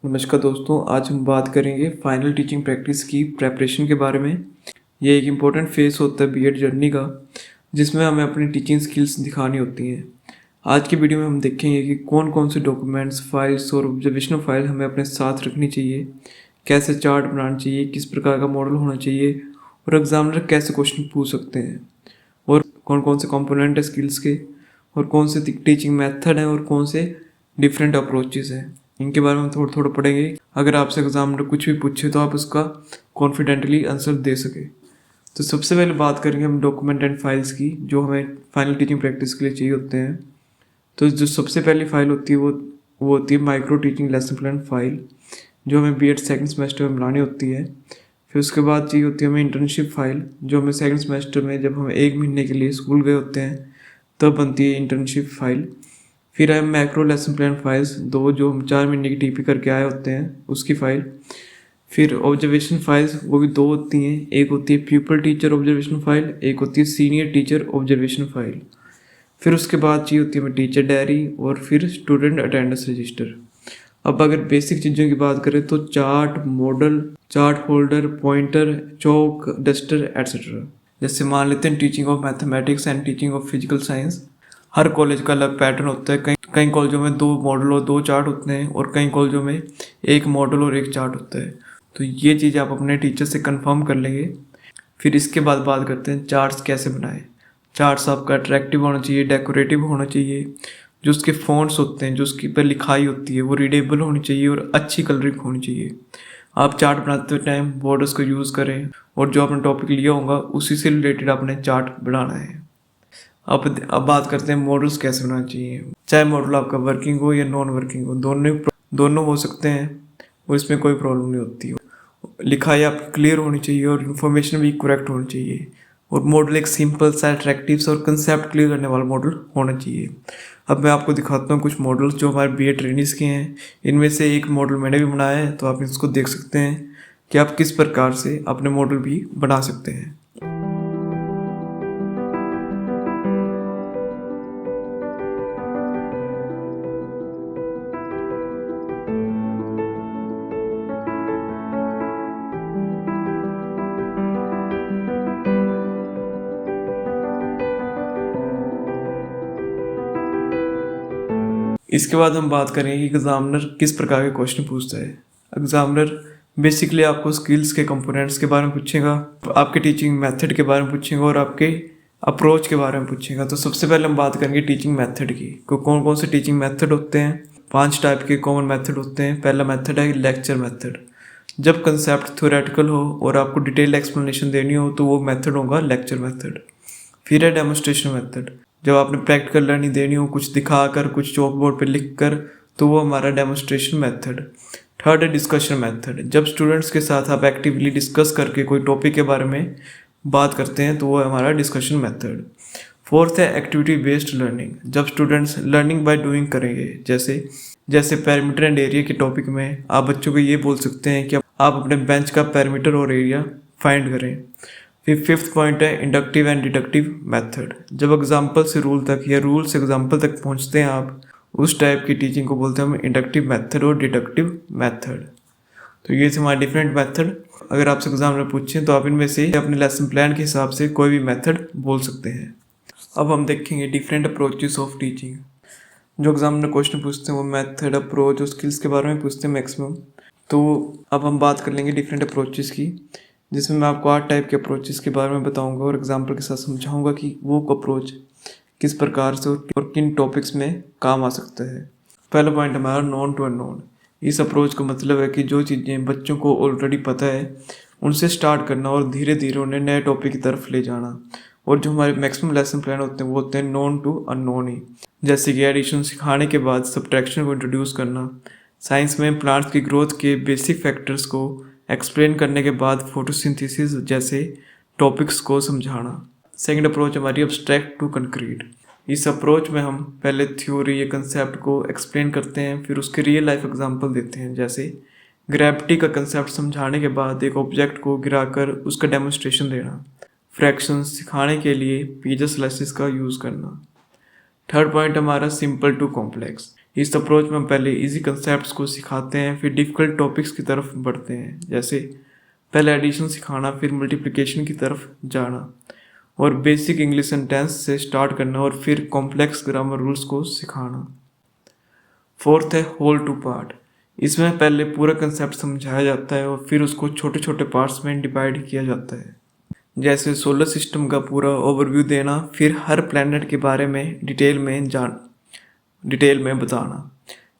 नमस्कार दोस्तों, आज हम बात करेंगे फाइनल टीचिंग प्रैक्टिस की प्रेपरेशन के बारे में। ये एक इम्पोर्टेंट फेस होता है बीएड जर्नी का, जिसमें हमें अपनी टीचिंग स्किल्स दिखानी होती हैं। आज की वीडियो में हम देखेंगे कि कौन कौन से डॉक्यूमेंट्स, फाइल्स और ऑब्जर्वेशनल फाइल हमें अपने साथ रखनी चाहिए, कैसे चार्ट बनाना चाहिए, किस प्रकार का मॉडल होना चाहिए और एग्जामिनर कैसे क्वेश्चन पूछ सकते हैं, और कौन कौन से कंपोनेंट है स्किल्स के, और कौन से टीचिंग मेथड हैं और कौन से डिफरेंट अप्रोचेस हैं। इनके बारे में थोड़ा थोड़ा पढ़ेंगे। अगर आपसे एग्जामिनर कुछ भी पूछे तो आप उसका कॉन्फिडेंटली आंसर दे सके। तो सबसे पहले बात करेंगे हम डॉक्यूमेंट एंड फाइल्स की, जो हमें फाइनल टीचिंग प्रैक्टिस के लिए चाहिए होते हैं। तो जो सबसे पहली फाइल होती है वो होती है micro teaching lesson plan file, जो हमें बीएड सेकंड सेमेस्टर में बनानी होती है। फिर उसके बाद चाहिए होती है हमें इंटर्नशिप फाइल, जो हमें सेकंड सेमेस्टर में जब हम 1 महीने के लिए स्कूल गए होते हैं तब बनती है इंटर्नशिप फाइल। फिर है मैक्रो लेसन प्लान फाइल्स दो, जो हम 4 महीने की टीपी करके आए होते हैं उसकी फाइल। फिर ऑब्जर्वेशन फाइल्स वो भी 2 होती हैं, एक होती है प्यूपल टीचर ऑब्जर्वेशन फाइल, एक होती है सीनियर टीचर ऑब्जर्वेशन फाइल। फिर उसके बाद चाहिए होती है हमें टीचर डायरी और फिर स्टूडेंट अटेंडेंस रजिस्टर। अब अगर बेसिक चीज़ों की बात करें तो chart, model, chart holder, pointer, chalk, duster etcetera. जैसे मान लेते हैं teaching of mathematics and teaching of physical science, हर कॉलेज का अलग पैटर्न होता है। कई कॉलेजों में 2 मॉडल और 2 चार्ट होते हैं, और कई कॉलेजों में 1 मॉडल और 1 चार्ट होता है। तो ये चीज़ आप अपने टीचर से कंफर्म कर लेंगे। फिर इसके बाद बात करते हैं चार्ट्स कैसे बनाएं। चार्ट्स आपका अट्रैक्टिव होना चाहिए, डेकोरेटिव होना चाहिए। जो उसके फॉन्ट्स होते हैं, जो उसकी पर लिखाई होती है वो रीडेबल होनी चाहिए और अच्छी कलरिंग होनी चाहिए। आप चार्ट बनाते टाइम बॉर्डर्स को यूज़ करें, और जो आपने टॉपिक लिया होगा उसी से रिलेटेड आपने चार्ट बनाना है। अब बात करते हैं मॉडल्स कैसे बनाना चाहिए। चाहे मॉडल आपका वर्किंग हो या नॉन वर्किंग हो, दोनों हो सकते हैं और इसमें कोई प्रॉब्लम नहीं होती। लिखाई आपकी क्लियर होनी चाहिए और इन्फॉर्मेशन भी करेक्ट होनी चाहिए, और मॉडल एक सिंपल सा अट्रैक्टिव और कंसेप्ट क्लियर करने वाला मॉडल होना चाहिए। अब मैं आपको दिखाता हूँ कुछ मॉडल्स जो हमारे बीएड ट्रेनिंग्स के हैं। इनमें से एक मॉडल मैंने भी बनाया है, तो आप इसको देख सकते हैं कि आप किस प्रकार से अपने मॉडल भी बना सकते हैं। इसके बाद हम बात करेंगे कि एग्जामिनर किस प्रकार के क्वेश्चन पूछता है। एग्जामिनर बेसिकली आपको स्किल्स के कंपोनेंट्स के बारे में पूछेगा, आपके टीचिंग मेथड के बारे में पूछेगा और आपके अप्रोच के बारे में पूछेगा। तो सबसे पहले हम बात करेंगे टीचिंग मेथड की। कौन कौन से टीचिंग मेथड होते हैं। 5 टाइप के कॉमन मेथड होते हैं। पहला मेथड है लेक्चर मेथड। जब कंसेप्ट थ्योरेटिकल हो और आपको डिटेल एक्सप्लेनेशन देनी हो तो वो मेथड होगा लेक्चर मेथड। फिर है डेमोन्स्ट्रेशन मेथड। जब आपने प्रैक्टिकल लर्निंग देनी हो, कुछ दिखाकर, कुछ चॉक बोर्ड पर लिख कर, तो वो हमारा डेमोन्स्ट्रेशन मेथड। थर्ड है डिस्कशन मेथड। जब स्टूडेंट्स के साथ आप एक्टिवली डिस्कस करके कोई टॉपिक के बारे में बात करते हैं तो वो है हमारा डिस्कशन मेथड। फोर्थ है एक्टिविटी बेस्ड लर्निंग। जब स्टूडेंट्स लर्निंग बाय डूइंग करेंगे, जैसे पैरामीटर एंड एरिया के टॉपिक में आप बच्चों को ये बोल सकते हैं कि आप अपने बेंच का पैरामीटर और एरिया फाइंड करें। फिर 5th पॉइंट है इंडक्टिव एंड डिडक्टिव मेथड। जब एग्जाम्पल से रूल तक या रूल से एग्जाम्पल तक पहुंचते हैं आप, उस टाइप की टीचिंग को बोलते हैं हम इंडक्टिव मेथड और डिडक्टिव मेथड। तो ये थे हमारे डिफरेंट मेथड। अगर आपसे एग्जाम में पूछें तो आप इनमें से अपने लेसन प्लान के हिसाब से कोई भी मेथड बोल सकते हैं। अब हम देखेंगे डिफरेंट अप्रोचेस ऑफ टीचिंग। जो एग्जाम में क्वेश्चन पूछते हैं वो मेथड, अप्रोच और स्किल्स के बारे में पूछते हैं मैक्सिमम। तो अब हम बात कर लेंगे डिफरेंट अप्रोचेस की, जिसमें मैं आपको 8 टाइप के अप्रोचेस के बारे में बताऊंगा और एग्जाम्पल के साथ समझाऊंगा कि वो अप्रोच किस प्रकार से और किन टॉपिक्स में काम आ सकता है। पहला पॉइंट हमारा नॉन टू अननोन। इस अप्रोच का मतलब है कि जो चीज़ें बच्चों को ऑलरेडी पता है उनसे स्टार्ट करना और धीरे धीरे उन्हें नए टॉपिक की तरफ ले जाना। और जो हमारे मैक्सिमम लेसन प्लान होते हैं वो होते हैं नॉन टू अननोन ही। जैसे कि एडिशन सिखाने के बाद सब्ट्रैक्शन को इंट्रोड्यूस करना, साइंस में प्लांट्स की ग्रोथ के बेसिक फैक्टर्स को एक्सप्लेन करने के बाद फोटोसिंथेसिस जैसे टॉपिक्स को समझाना। सेकंड अप्रोच हमारी अब्स्ट्रैक्ट टू कंक्रीट। इस अप्रोच में हम पहले थ्योरी या कंसेप्ट को एक्सप्लेन करते हैं, फिर उसके रियल लाइफ एग्जांपल देते हैं। जैसे ग्रेविटी का कंसेप्ट समझाने के बाद एक ऑब्जेक्ट को गिराकर उसका डेमोन्स्ट्रेशन देना। फ्रैक्शंस सिखाने के लिए पीजर स्लाइसिस का यूज़ करना। थर्ड पॉइंट हमारा सिंपल टू कॉम्प्लेक्स। इस अप्रोच में हम पहले इजी कंसेप्ट्स को सिखाते हैं, फिर डिफ़िकल्ट टॉपिक्स की तरफ बढ़ते हैं, जैसे पहले एडिशन सिखाना, फिर मल्टीप्लिकेशन की तरफ जाना और बेसिक इंग्लिश सेंटेंस से स्टार्ट करना और फिर कॉम्प्लेक्स ग्रामर रूल्स को सिखाना। फोर्थ है होल टू पार्ट। इसमें पहले पूरा कंसेप्ट समझाया जाता है और फिर उसको छोटे छोटे पार्ट्स में डिवाइड किया जाता है, जैसे सोलर सिस्टम का पूरा ओवरव्यू देना, फिर हर प्लैनेट के बारे में डिटेल में बताना,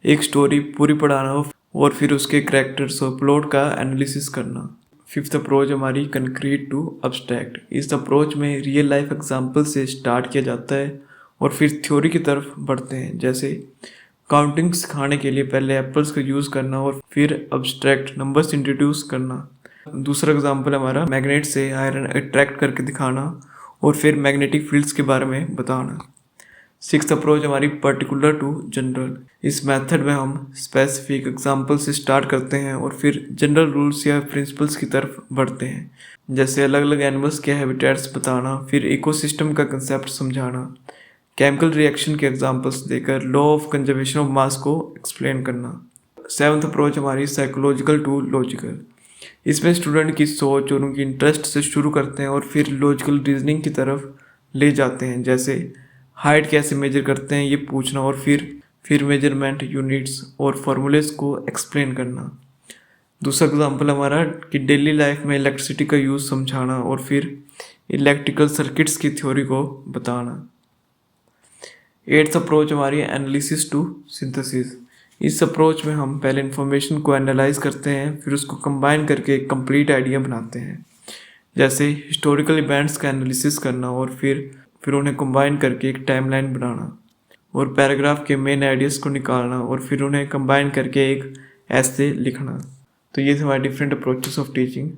एक स्टोरी पूरी पढ़ाना और फिर उसके कैरेक्टर्स और प्लॉट का एनालिसिस करना। फिफ्थ अप्रोच हमारी कंक्रीट टू अब्स्ट्रैक्ट। इस अप्रोच में रियल लाइफ एग्जांपल से स्टार्ट किया जाता है और फिर थ्योरी की तरफ बढ़ते हैं, जैसे काउंटिंग सिखाने के लिए पहले एप्पल्स का यूज़ करना और फिर अब्स्ट्रैक्ट नंबर्स इंट्रोड्यूस करना। दूसरा एग्जांपल हमारा मैग्नेट से आयरन अट्रैक्ट करके दिखाना और फिर मैग्नेटिक फील्ड्स के बारे में बताना। सिक्स्थ अप्रोच हमारी पर्टिकुलर टू जनरल। इस मेथड में हम स्पेसिफिक एग्जांपल से स्टार्ट करते हैं और फिर जनरल रूल्स या प्रिंसिपल्स की तरफ बढ़ते हैं, जैसे अलग अलग एनिमल्स के हैबिटेट्स बताना, फिर इकोसिस्टम का कंसेप्ट समझाना, केमिकल रिएक्शन के एग्जांपल्स देकर law of conservation of mass को एक्सप्लेन करना। सेवन्थ अप्रोच हमारी साइकोलॉजिकल टू लॉजिकल। इसमें स्टूडेंट की सोच और उनकी इंटरेस्ट से शुरू करते हैं और फिर लॉजिकल रीजनिंग की तरफ ले जाते हैं, जैसे हाइट कैसे मेजर करते हैं ये पूछना और फिर मेजरमेंट यूनिट्स और फार्मूलेस को एक्सप्लेन करना। दूसरा एग्जांपल हमारा कि डेली लाइफ में इलेक्ट्रिसिटी का यूज़ समझाना और फिर इलेक्ट्रिकल सर्किट्स की थ्योरी को बताना। एट्थ अप्रोच हमारी एनालिसिस टू सिंथेसिस। इस अप्रोच में हम पहले इन्फॉर्मेशन को एनालाइज करते हैं, फिर उसको कंबाइन करके एक कंप्लीट आइडिया बनाते हैं, जैसे हिस्टोरिकल इवेंट्स का एनालिसिस करना और फिर उन्हें कंबाइन करके एक टाइमलाइन बनाना और पैराग्राफ के मेन आइडियाज़ को निकालना और फिर उन्हें कंबाइन करके एक ऐसे लिखना। तो ये थे हमारे डिफरेंट अप्रोचेस ऑफ टीचिंग।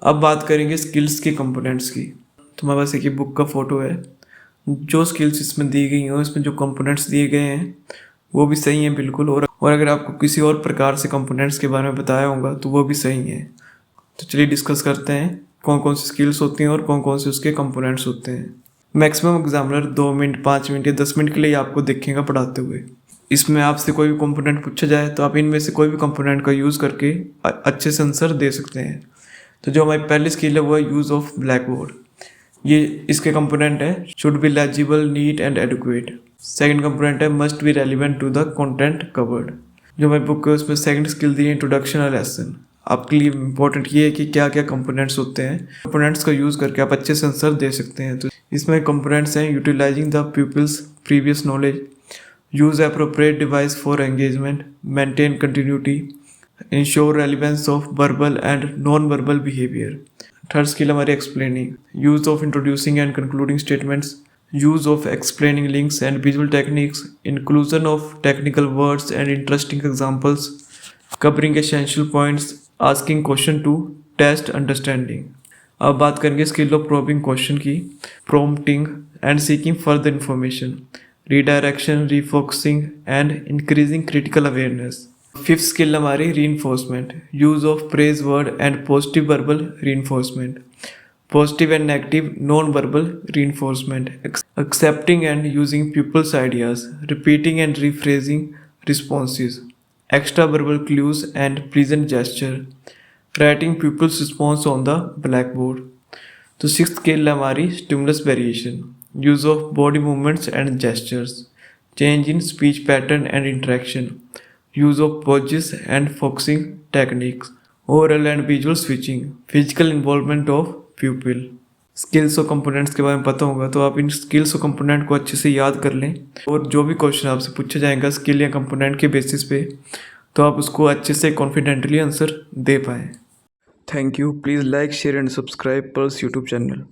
अब बात करेंगे स्किल्स के कंपोनेंट्स की। तो हमारे पास एक बुक का फ़ोटो है। जो स्किल्स इसमें दी गई हैं, इसमें जो कंपोनेंट्स दिए गए हैं वो भी सही हैं बिल्कुल, और अगर आपको किसी और प्रकार से कंपोनेंट्स के बारे में बताया होगा तो वो भी सही है। तो चलिए डिस्कस करते हैं कौन कौन सी स्किल्स होती हैं और कौन कौन से उसके कंपोनेंट्स होते हैं। मैक्सिमम एग्जामिनर 2 मिनट, 5 मिनट या 10 मिनट के लिए आपको देखेगा पढ़ाते हुए। इसमें आपसे कोई भी कंपोनेंट पूछा जाए तो आप इनमें से कोई भी कंपोनेंट का यूज़ करके अच्छे से आंसर दे सकते हैं। तो जो हमारी पहली स्किल है वो है यूज़ ऑफ ब्लैक बोर्ड। ये इसके कंपोनेंट है should be legible, neat and educate. Second component है must be relevant to the content covered. जो हमारी बुक है उसमें सेकंड स्किल दी है इंट्रोडक्शन और लेसन। आपके लिए इंपॉर्टेंट ये है कि क्या क्या कंपोनेंट्स होते हैं, कंपोनेंट्स का यूज़ करके आप अच्छे से आंसर दे सकते हैं। तो इसमें कंपोनेंट्स हैं utilizing the people's previous knowledge, use appropriate device for engagement, maintain continuity, ensure relevance of verbal and non verbal behaviour. Third skill हमारी explaining, use of introducing and concluding statements, use of explaining links and visual techniques, inclusion of technical words and interesting examples, covering essential points, asking question to test understanding। अब बात करेंगे skill of probing question की, prompting and seeking further information, redirection, refocusing and increasing critical awareness। Fifth skill हमारी reinforcement, use of praise word and positive verbal reinforcement, positive and negative non-verbal reinforcement, accepting and using pupils' ideas, repeating and rephrasing responses, extra verbal clues and present gesture, writing pupils' response on the blackboard। तो sixth skill है हमारी stimulus variation, use of body movements and gestures, change in speech pattern and interaction, use of pauses and focusing techniques, oral and visual switching, physical involvement of pupil. Skills और components के बारे में पता होगा तो आप इन स्किल्स और component को अच्छे से याद कर लें, और जो भी क्वेश्चन आपसे पूछा जाएगा स्किल या कंपोनेंट के बेसिस पे तो आप उसको अच्छे से कॉन्फिडेंटली आंसर दे पाएँ। Thank you. Please like, share and subscribe pearls YouTube channel.